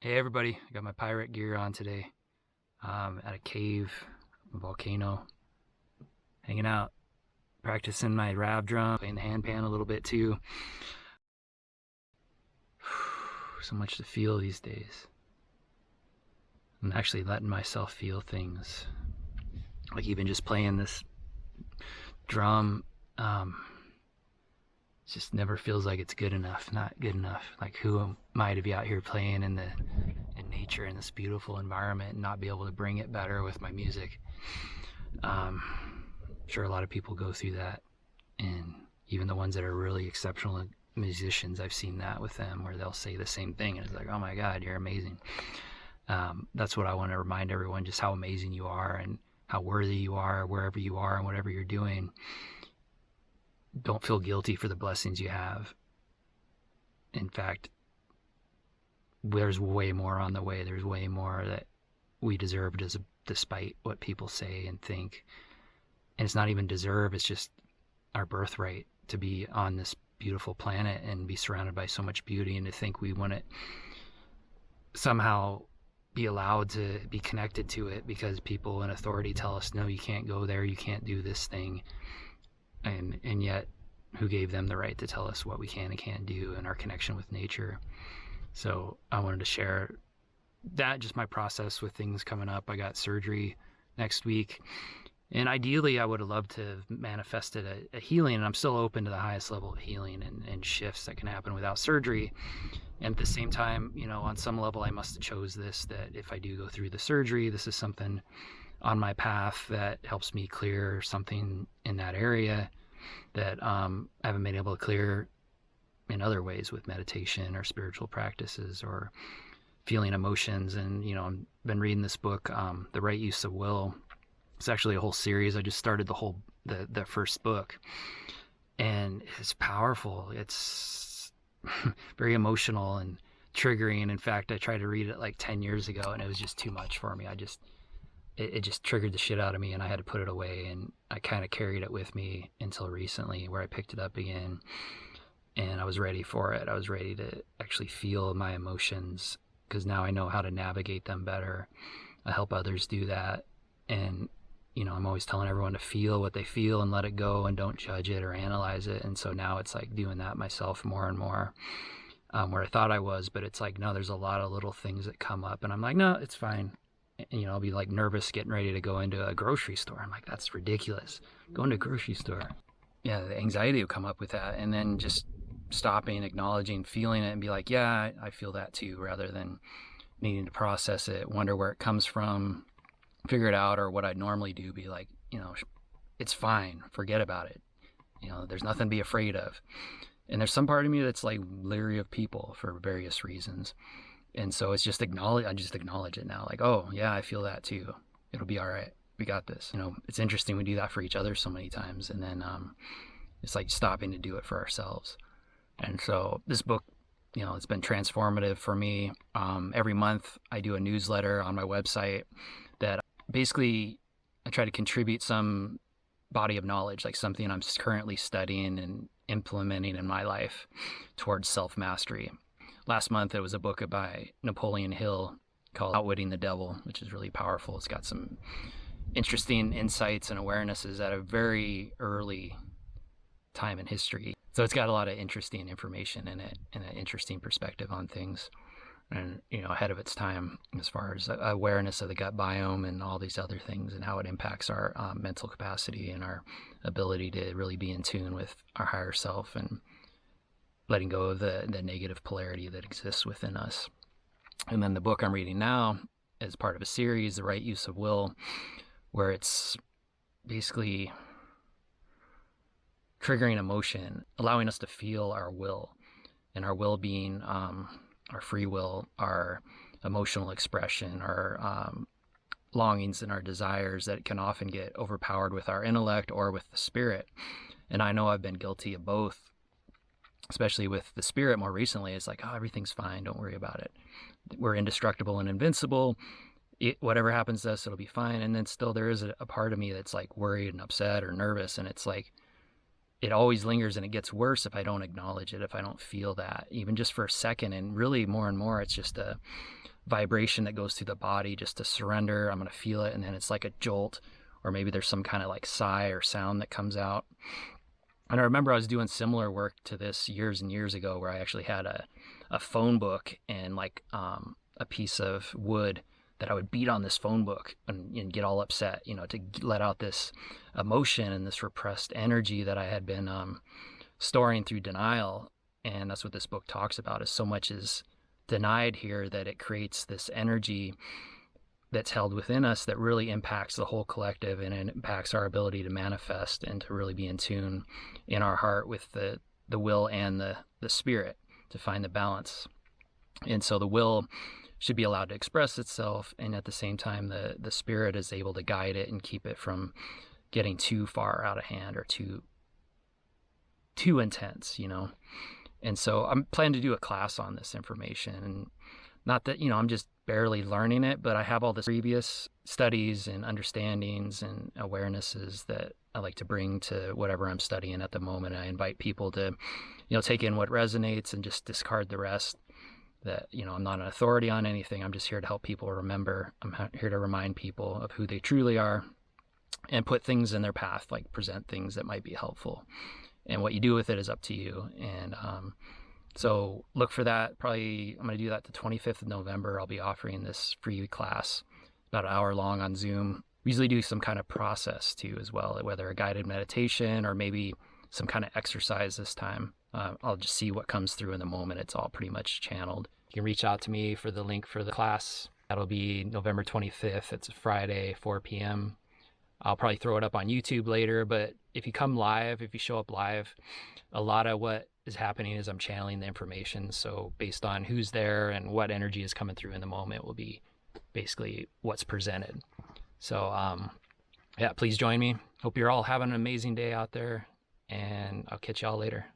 Hey everybody, I got my pirate gear on today. At a cave, a volcano, hanging out, practicing my rap drum, playing the handpan a little bit too. So much to feel these days. I'm actually letting myself feel things. Like even just playing this drum, it just never feels like it's good enough, not good enough. Like who am I to be out here playing in nature in this beautiful environment and not be able to bring it better with my music? I'm sure a lot of people go through that, and even the ones that are really exceptional musicians, I've seen that with them where they'll say the same thing and it's like, oh my god, you're amazing. That's what I want to remind everyone, just how amazing you are and how worthy you are wherever you are and whatever you're doing. Don't feel guilty for the blessings you have. In fact, there's way more on the way. There's way more that we deserve, despite what people say and think. And it's not even deserve, it's just our birthright to be on this beautiful planet and be surrounded by so much beauty, and to think we want to somehow be allowed to be connected to it because people in authority tell us, no, you can't go there, you can't do this thing. And yet, who gave them the right to tell us what we can and can't do in our connection with nature? So I wanted to share that, just my process with things coming up. I got surgery next week, and ideally I would have loved to have manifested a healing, and I'm still open to the highest level of healing and shifts that can happen without surgery. And at the same time, on some level I must have chose this, that if I do go through the surgery, this is something on my path that helps me clear something in that area that I haven't been able to clear in other ways with meditation or spiritual practices or feeling emotions. And I've been reading this book, The Right Use of Will. It's actually a whole series. I just started the first book, and it's powerful. It's very emotional and triggering. In fact, I tried to read it like 10 years ago and it was just too much for me. It just triggered the shit out of me, and I had to put it away, and I kind of carried it with me until recently, where I picked it up again, and I was ready for it. I was ready to actually feel my emotions, because now I know how to navigate them better. I help others do that, and I'm always telling everyone to feel what they feel and let it go and don't judge it or analyze it. And so now it's like doing that myself more and more, where I thought I was, but it's like, no, there's a lot of little things that come up, and I'm like, no, it's fine. I'll be like nervous getting ready to go into a grocery store. I'm like, that's ridiculous. Going to a grocery store. Yeah, the anxiety will come up with that. And then just stopping, acknowledging, feeling it, and be like, yeah, I feel that too, rather than needing to process it, wonder where it comes from, figure it out. Or what I'd normally do, be like, it's fine, forget about it. There's nothing to be afraid of. And there's some part of me that's like leery of people for various reasons. And so it's just I just acknowledge it now. Like, oh yeah, I feel that too. It'll be all right. We got this. It's interesting. We do that for each other so many times. And then it's like stopping to do it for ourselves. And so this book, it's been transformative for me. Every month I do a newsletter on my website that basically I try to contribute some body of knowledge, like something I'm currently studying and implementing in my life towards self-mastery. Last month, it was a book by Napoleon Hill called Outwitting the Devil, which is really powerful. It's got some interesting insights and awarenesses at a very early time in history. So it's got a lot of interesting information in it and an interesting perspective on things, and ahead of its time as far as awareness of the gut biome and all these other things and how it impacts our mental capacity and our ability to really be in tune with our higher self, and letting go of the negative polarity that exists within us. And then the book I'm reading now is part of a series, The Right Use of Will, where it's basically triggering emotion, allowing us to feel our will, and our will being our free will, our emotional expression, our longings and our desires that can often get overpowered with our intellect or with the spirit. And I know I've been guilty of both, especially with the spirit more recently. It's like, oh, everything's fine, don't worry about it. We're indestructible and invincible. Whatever happens to us, it'll be fine. And then still there is a part of me that's like worried and upset or nervous. And it's like, it always lingers, and it gets worse if I don't acknowledge it, if I don't feel that, even just for a second. And really more and more, it's just a vibration that goes through the body, just to surrender. I'm going to feel it. And then it's like a jolt, or maybe there's some kind of like sigh or sound that comes out. And I remember I was doing similar work to this years and years ago, where I actually had a phone book and like a piece of wood that I would beat on this phone book and get all upset, to let out this emotion and this repressed energy that I had been storing through denial. And that's what this book talks about, is so much is denied here that it creates this energy that's held within us that really impacts the whole collective, and it impacts our ability to manifest and to really be in tune in our heart with the will and the spirit, to find the balance. And so the will should be allowed to express itself, and at the same time the spirit is able to guide it and keep it from getting too far out of hand or too intense. And so I'm planning to do a class on this information, and not that I'm just barely learning it, but I have all the previous studies and understandings and awarenesses that I like to bring to whatever I'm studying at the moment. I invite people to take in what resonates and just discard the rest. That I'm not an authority on anything. I'm just here to help people remember. I'm here to remind people of who they truly are, and put things in their path, like present things that might be helpful. And what you do with it is up to you. And so look for that. Probably I'm going to do that the 25th of November. I'll be offering this free class, about an hour long on Zoom. We usually do some kind of process too as well, whether a guided meditation or maybe some kind of exercise this time. I'll just see what comes through in the moment. It's all pretty much channeled. You can reach out to me for the link for the class. That'll be November 25th. It's a Friday, 4 p.m. I'll probably throw it up on YouTube later, but if you come live, if you show up live, a lot of what is happening is I'm channeling the information. So based on who's there and what energy is coming through in the moment will be basically what's presented. So yeah, please join me. Hope you're all having an amazing day out there, and I'll catch y'all later.